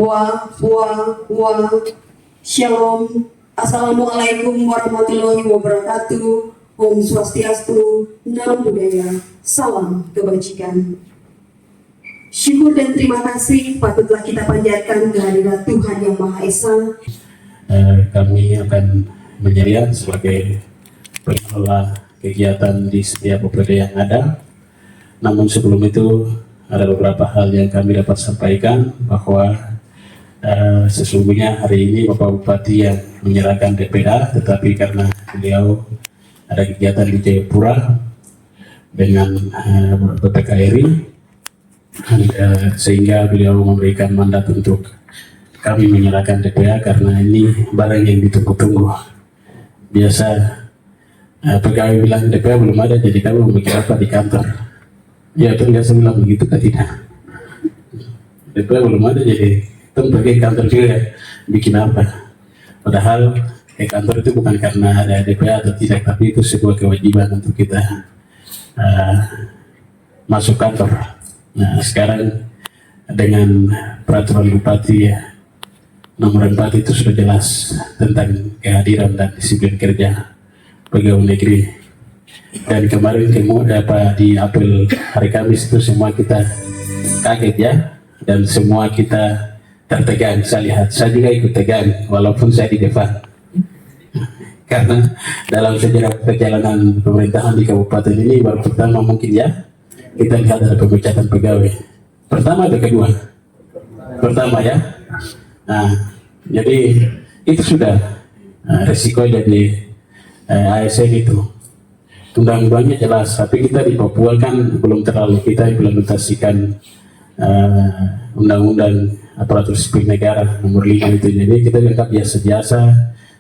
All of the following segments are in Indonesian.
Wah. Shalom. Assalamualaikum warahmatullahi wabarakatuh. Om Swastiastu, Namo Buddhaya, salam kebajikan. Syukur dan terima kasih patutlah kita panjatkan kehadirat Tuhan Yang Maha Esa. Kami akan menyediakan sebagai pengelola kegiatan di setiap OPD yang ada. Namun sebelum itu ada beberapa hal yang kami dapat sampaikan, bahwa sesungguhnya hari ini Bapak Bupati yang menyerahkan DPA, tetapi karena beliau ada kegiatan di Jayapura dengan BPKRI, sehingga beliau memberikan mandat untuk kami menyerahkan DPA karena ini barang yang ditunggu-tunggu. Biasa pegawai bilang DPA belum ada, jadi kami memikir apa di kantor. Ya itu biasa bilang begitu kan, tidak. DPA belum ada, jadi kita pergi kantor juga bikin apa. Padahal kantor itu bukan karena ada DPA atau tidak, tapi itu sebuah kewajiban untuk kita masuk kantor. Nah sekarang dengan peraturan Bupati ya, nomor 4 itu sudah jelas tentang kehadiran dan disiplin kerja pegawai negeri. Dan kemarin di apel hari Kamis itu semua kita kaget ya, dan semua kita tertegang. Saya lihat, saya juga ikut tegang walaupun saya di depan. Karena dalam sejarah perjalanan pemerintahan di kabupaten ini baru pertama mungkin ya kita lihat ada pemecatan pegawai. Pertama atau kedua? Pertama ya. Nah, jadi itu sudah resiko jadi ASN itu. Undang-undangnya jelas, tapi kita di Papua kan belum terlalu kita implementasikan undang-undang aparatur sipil negara nomor 5 itu. Jadi kita anggap biasa-biasa.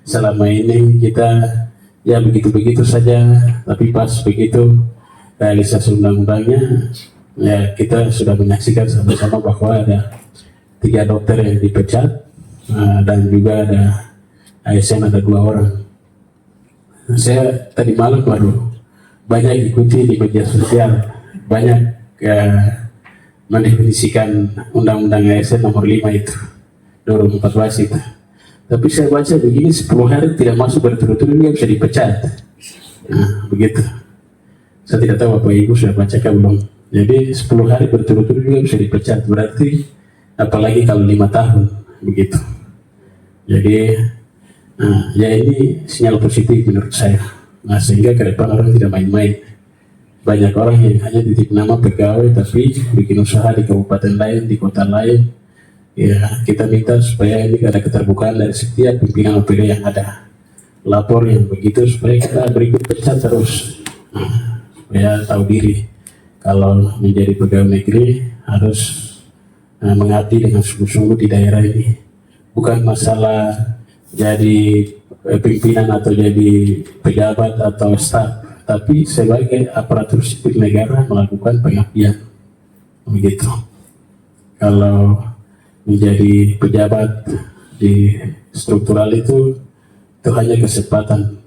Selama ini kita ya begitu-begitu saja, tapi pas begitu realisasi undang-undangnya ya kita sudah menyaksikan sama-sama bahwa ada 3 dokter yang dipecat dan juga ada ASN ada 2 orang. Saya tadi malam baru banyak ikuti di media sosial, banyak mendefinisikan undang-undang ASN nomor 5 itu 2014 itu. Tapi saya baca begini, 10 hari tidak masuk berturut-turut dia bisa dipecat. Nah, begitu. Saya tidak tahu Bapak Ibu sudah baca belum. Jadi 10 hari berturut-turut dia bisa dipecat. Berarti apalagi kalau 5 tahun, begitu. Jadi, ya ini sinyal positif menurut saya. Nah, sehingga ke depan orang tidak main-main. Banyak orang yang hanya titip nama pegawai, tapi bikin usaha di kabupaten lain, di kota lain. Ya, kita minta supaya ini ada keterbukaan dari setiap pimpinan OPD yang ada. Lapor yang begitu supaya kita berikut pecat terus. Supaya tahu diri. Kalau menjadi pegawai negeri harus mengabdi dengan sungguh-sungguh di daerah ini. Bukan masalah jadi pimpinan atau jadi pejabat atau staf, tapi sebagai aparatur sipil negara melakukan pengabdian. Begitu. Kalau menjadi pejabat di struktural itu hanya kesempatan.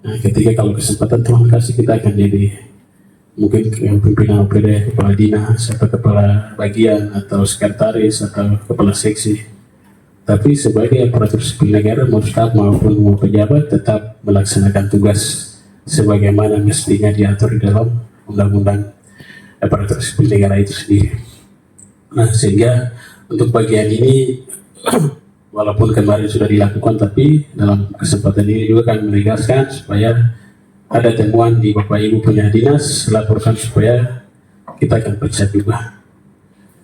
Nah, ketika kalau kesempatan Tuhan kasih, kita akan jadi mungkin pimpinan OPD, kepala dinas, atau kepala bagian, atau sekretaris, atau kepala seksi. Tapi sebagai aparatur sipil negara, mau staf maupun mau pejabat, tetap melaksanakan tugas sebagaimana mestinya diatur di dalam undang-undang aparatur sipil negara itu sendiri. Nah, sehingga untuk bagian ini walaupun kemarin sudah dilakukan, tapi dalam kesempatan ini juga kami menegaskan supaya ada temuan di Bapak Ibu punya dinas, laporkan supaya kita akan pecat juga.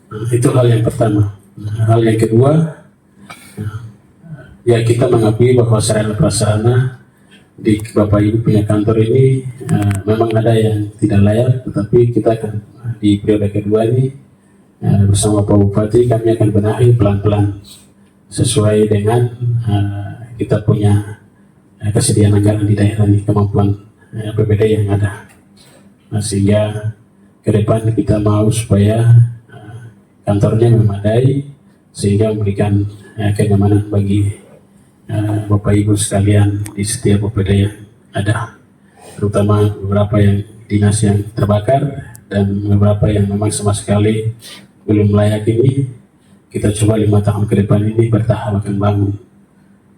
Nah, itu hal yang pertama. Nah, hal yang kedua, ya kita mengakui bahwa sarana prasarana di Bapak Ibu punya kantor ini memang ada yang tidak layak, tetapi kita akan di periode kedua ini bersama Pak Bupati kami akan benahi pelan-pelan sesuai dengan kita punya kesediaan anggaran di daerah ini, kemampuan PPD yang ada. Nah, sehingga ke depan kita mau supaya kantornya memadai sehingga memberikan kenyamanan bagi Bapak Ibu sekalian di setiap OPD yang ada, terutama beberapa yang dinas yang terbakar dan beberapa yang memang sama sekali belum layak ini. kita coba 5 tahun ke depan ini bertahap akan bangun.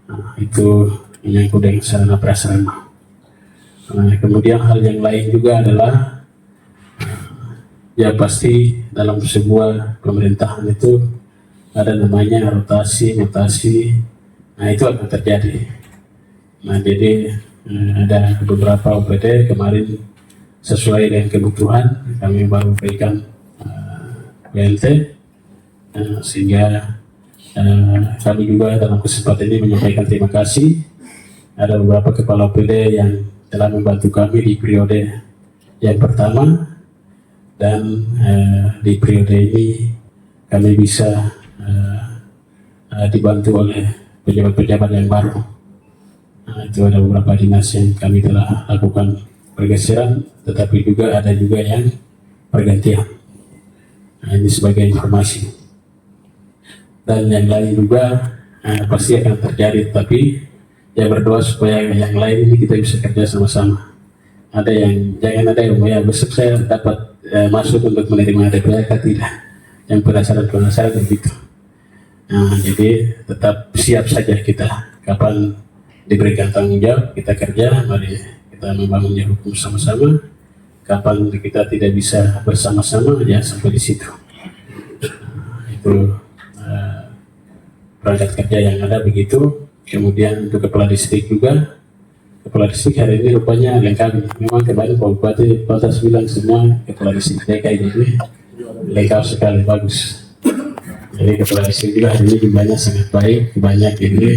Nah, itu menyangkut dengan sarana prasarana. Kemudian hal yang lain juga adalah ya pasti dalam sebuah pemerintahan itu ada namanya rotasi, mutasi. Nah itu akan terjadi. Nah jadi ada beberapa OPD kemarin sesuai dengan kebutuhan kami baru berikan PLT, sehingga kami juga dalam kesempatan ini menyampaikan terima kasih. Ada beberapa kepala OPD yang telah membantu kami di periode yang pertama, dan di periode ini kami bisa dibantu oleh pejabat-pejabat yang baru. Nah, itu ada beberapa dinas yang kami telah lakukan pergeseran, tetapi juga ada juga yang pergantian. Nah, ini sebagai informasi. Dan yang lain juga pasti akan terjadi, tapi ya berdoa supaya yang lain ini kita bisa kerja sama-sama. Ada yang jangan ada yang ya besok saya dapat masuk untuk menerima DPRK, tidak. Yang penasaran begitu. Nah, jadi tetap siap saja kita kapan diberikan tanggung jawab kita kerja, mari kita membangun hukum sama-sama. Kapan kita tidak bisa bersama-sama ya sampai di situ. Itu perangkat kerja yang ada begitu. Kemudian untuk kepala distrik juga, kepala distrik hari ini rupanya lengkap. Memang kemarin Pak Bupati Pantas bilang semua kepala distrik DKI ini lengkap sekali, bagus. Jadi kepala distrik juga hari ini jumlahnya sangat baik, banyak ini